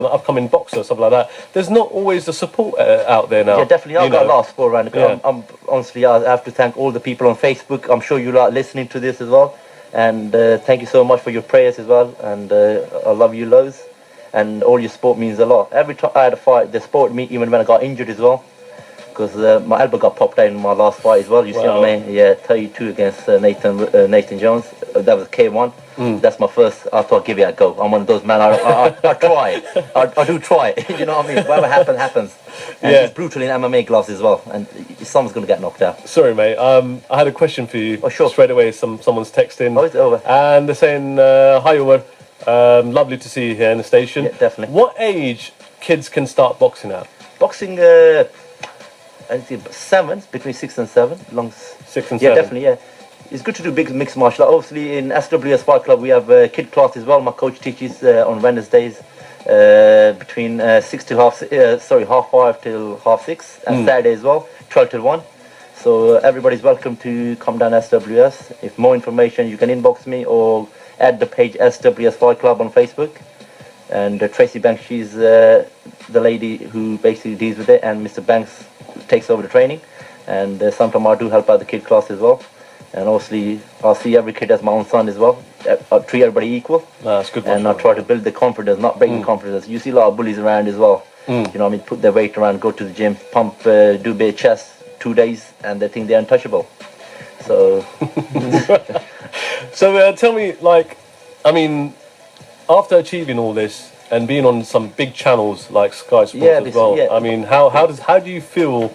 upcoming boxer or stuff like that, there's not always the support out there now. Yeah, definitely. I've got a lot of support around. I'm honestly, I have to thank all the people on Facebook. I'm sure you are listening to this as well. And thank you so much for your prayers as well. And I love you loads. And all your support means a lot. Every time I had a fight, they supported me even when I got injured as well. Because my elbow got popped out in my last fight as well. You see what I mean? Yeah, 32 against Nathan Jones. That was K1. That's my first. I thought, give it a go. I'm one of those men. I try. I do try. You know what I mean? Whatever happens, happens. And it's brutal in MMA gloves as well. And someone's going to get knocked out. Sorry, mate. I had a question for you. Oh, sure. Straight away, someone's texting. Oh, it's over. And they're saying, hi, Umer. Lovely to see you here in the station. Yeah, definitely. What age kids can start boxing at? Boxing, I think 7, between 6 and 7. 6 and 7? Yeah, definitely, yeah. It's good to do big mixed martial art. Obviously, in SWS Fight Club, we have kid class as well. My coach teaches on Wednesdays between half 5 till half 6, and Saturday as well, 12 till 1. So everybody's welcome to come down SWS. If more information, you can inbox me or add the page SWS Fight Club on Facebook. And Tracy Banks, she's the lady who basically deals with it, and Mr. Banks takes over the training. And sometimes I do help out the kid class as well. And obviously, I'll see every kid as my own son as well. I treat everybody equal. That's good. And I try to build the confidence, not break the confidence. You see a lot of bullies around as well. You know what I mean? Put their weight around, go to the gym, pump, do a bit of chest, 2 days, and they think they're untouchable. So... So tell me, like, I mean, after achieving all this and being on some big channels like Sky Sports as well, I mean, how do you feel?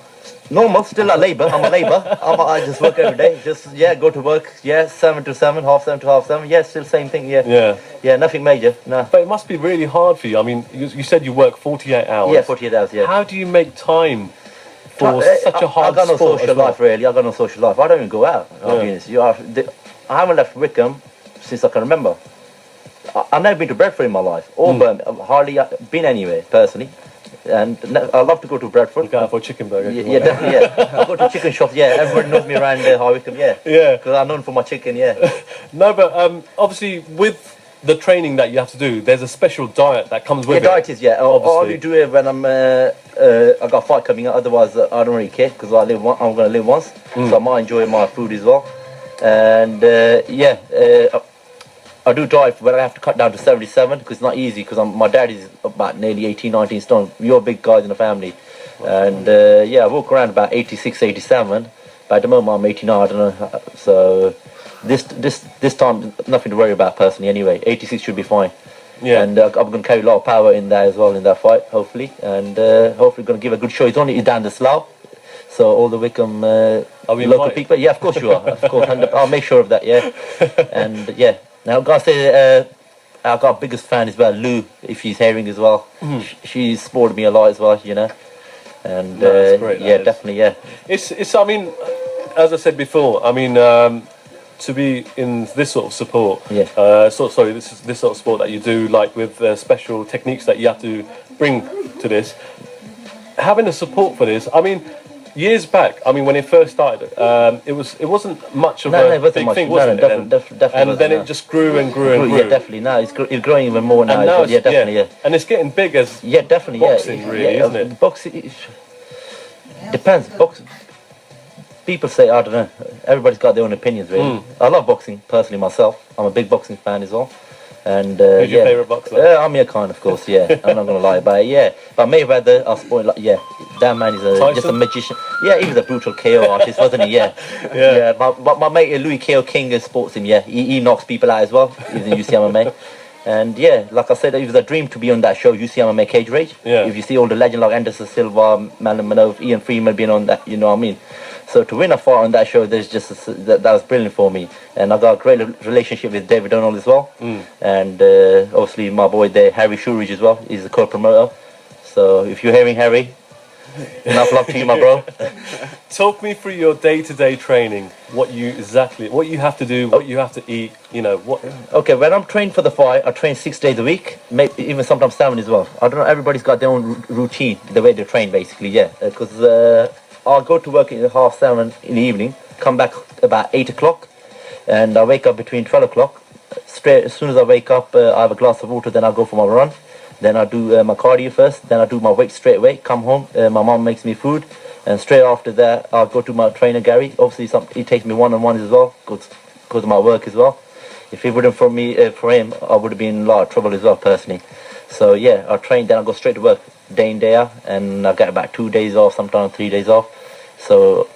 Normal, still at labour. I'm a labour. I just work every day. Just go to work. 7 to 7, half 7 to half 7. Yeah, still same thing. Yeah, nothing major. No. But it must be really hard for you. I mean, you said you work 48 hours. Yeah, 48 hours. Yeah. How do you make time for such a hard sport? I got no social well? life really. I got no social life. I don't even go out. I'll be honest. I haven't left Wickham since I can remember. I've never been to Bradford in my life, or Birmingham. I've hardly been anywhere personally. And I love to go to Bradford. Look out for a chicken burger. Yeah, definitely, yeah. I go to chicken shops, yeah. Everybody knows me around High Wycombe, yeah. Yeah. Because I'm known for my chicken, yeah. No, but obviously with the training that you have to do, there's a special diet that comes with it. Yeah, diet is, yeah. I only do it when I got a fight coming up. Otherwise, I don't really care because I'm going to live once. So I might enjoy my food as well. And I do diet when I have to cut down to 77 because it's not easy because my dad is about nearly 18, 19 stone. You're big guys in the family. And I walk around about 86, 87. But at the moment I'm 89, I don't know. So this time, nothing to worry about personally anyway. 86 should be fine. Yeah. And I'm going to carry a lot of power in there as well in that fight, hopefully. And hopefully going to give a good show. It's only down the Slough. So all the Wickham local people. Yeah, of course you are. Of course. And I'll make sure of that, yeah. And yeah. Now, I've got to say, I've got a biggest fan as well, Lou, if she's hearing as well. She's supported me a lot as well, you know. And great, yeah, definitely, yeah. It's. I mean, as I said before, I mean, to be in this sort of support. Yeah. This sort of sport that you do, like with special techniques that you have to bring to this. Having the support for this, I mean. Years back, I mean, when it first started, it wasn't much of a big thing, wasn't it? Definitely and then it just grew and grew and grew. Yeah, definitely. Now it's growing even more now. And now yeah, definitely. Yeah. And it's getting big as definitely. Boxing, really, isn't it? Boxing depends. Boxing. People say I don't know. Everybody's got their own opinions, really. I love boxing personally myself. I'm a big boxing fan as well. And who's your favourite boxer? Amir Khan, of course. Yeah, I'm not gonna lie about it. Yeah, but Mayweather, I'll spoil. That man is just a magician. Yeah, he was a brutal KO artist, wasn't he? Yeah, yeah. My mate Louis KO King sports him. Yeah, he knocks people out as well. He's in UCMMA. And yeah, like I said, it was a dream to be on that show, UCMMA Cage Rage. Yeah. If you see all the legend like Anderson Silva, Malan Manov, Ian Freeman being on that, you know what I mean. So to win a fight on that show, that was brilliant for me. And I got a great relationship with David Donald as well. And obviously my boy there, Harry Shurridge as well. He's the co-promoter. So if you're hearing Harry, enough love to you, my bro. Talk me through your day-to-day training. What you have to do, what you have to eat. You know what? Okay, when I'm trained for the fight, I train 6 days a week, maybe even sometimes 7 as well. I don't know. Everybody's got their own routine, the way they train, basically. Yeah, because. I'll go to work at 7:30 in the evening, come back about 8 o'clock, and I wake up between 12 o'clock. Straight as soon as I wake up, I have a glass of water, then I'll go for my run. Then I do my cardio first. Then I do my weight straight away. Come home. My mom makes me food. And straight after that, I'll go to my trainer, Gary. Obviously, he takes me one-on-one as well, because of my work as well. If it wouldn't for him, I would have been in a lot of trouble as well, personally. So yeah, I train, then I go straight to work, day in, day out, and I get about 2 days off, sometimes 3 days off. So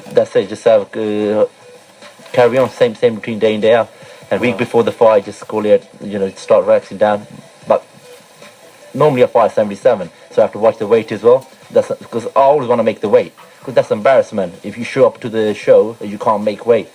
that's it, just have carry on, same routine, day in, day out. And week before the fight, just call it, start relaxing down. But normally I fight 77, so I have to watch the weight as well. That's because I always want to make the weight, because that's embarrassment if you show up to the show and you can't make weight.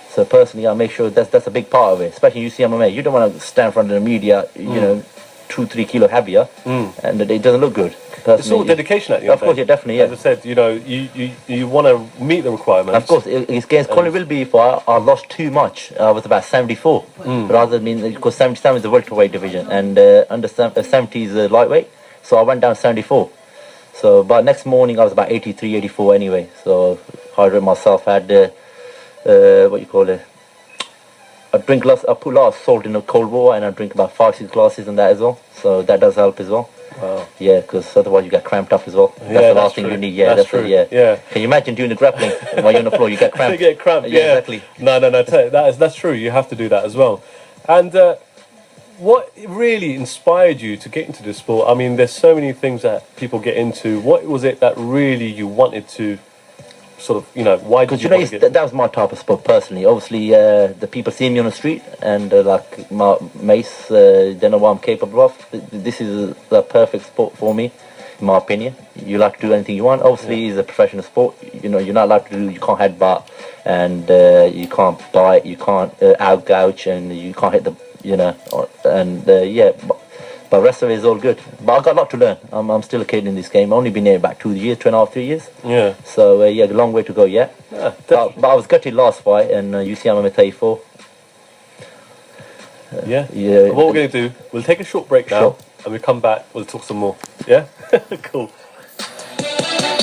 So personally, I make sure that's a big part of it, especially you see MMA. You don't want to stand in front of the media, 2-3 kilo heavier, and it doesn't look good. It's all dedication at the end. Of course, yeah, definitely, yeah. As I said, you want to meet the requirements. Of course, against Colin Wilby, if I lost too much. I was about 74, rather than, because 77 is the welterweight division, and under 70 is the lightweight. So I went down 74. So, but next morning I was about 83, 84 anyway. So hydrated myself, had what you call it? I put a lot of salt in the cold water, and I drink about 5-6 glasses and that as well. So that does help as well. Wow. Yeah, because otherwise you get cramped up as well. That's the last thing you need. Yeah, that's true. Yeah. Can you imagine doing the grappling while you're on the floor? You get cramped. You get cramped. Yeah, exactly. No. That's true. You have to do that as well. And what really inspired you to get into this sport? I mean, there's so many things that people get into. What was it that really you wanted to sort of, why did you want to get... that was my type of sport personally. Obviously, the people see me on the street, and like my mates, they know what I'm capable of. This is the perfect sport for me, in my opinion. You like to do anything you want. Obviously, it's a professional sport. You're not allowed to do, you can't headbutt, and you can't bite, you can't out-gouge, and you can't hit the, but the rest of it is all good. But I've got a lot to learn. I'm still a kid in this game. I've only been here about 2 years, 2.5, 3 years. Yeah. So, a long way to go yet. Yeah, but I was gutted last fight, and you see I'm a 34. Yeah. What we're going to do, we'll take a short break now, and we'll come back, we'll talk some more. Yeah? Cool.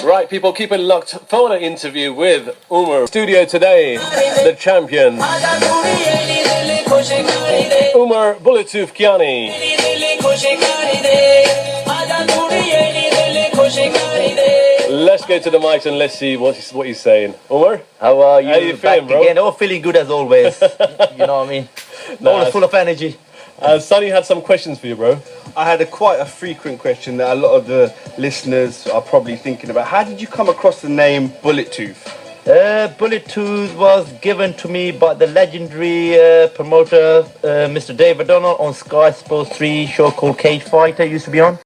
Right, people, keep it locked for an interview with Umer. Studio today, the champion, Umer Bullettooth Kayani. Let's go to the mics and let's see what he's saying. Umer? How are you? How you feeling, bro? Again, all feeling good as always. You know what I mean? Always full of energy. Sonny had some questions for you, bro. I had quite a frequent question that a lot of the listeners are probably thinking about. How did you come across the name Bullettooth? Bullettooth was given to me by the legendary promoter, Mr. David O'Donnell, on Sky Sports 3 show called Cage Fighter, used to be on.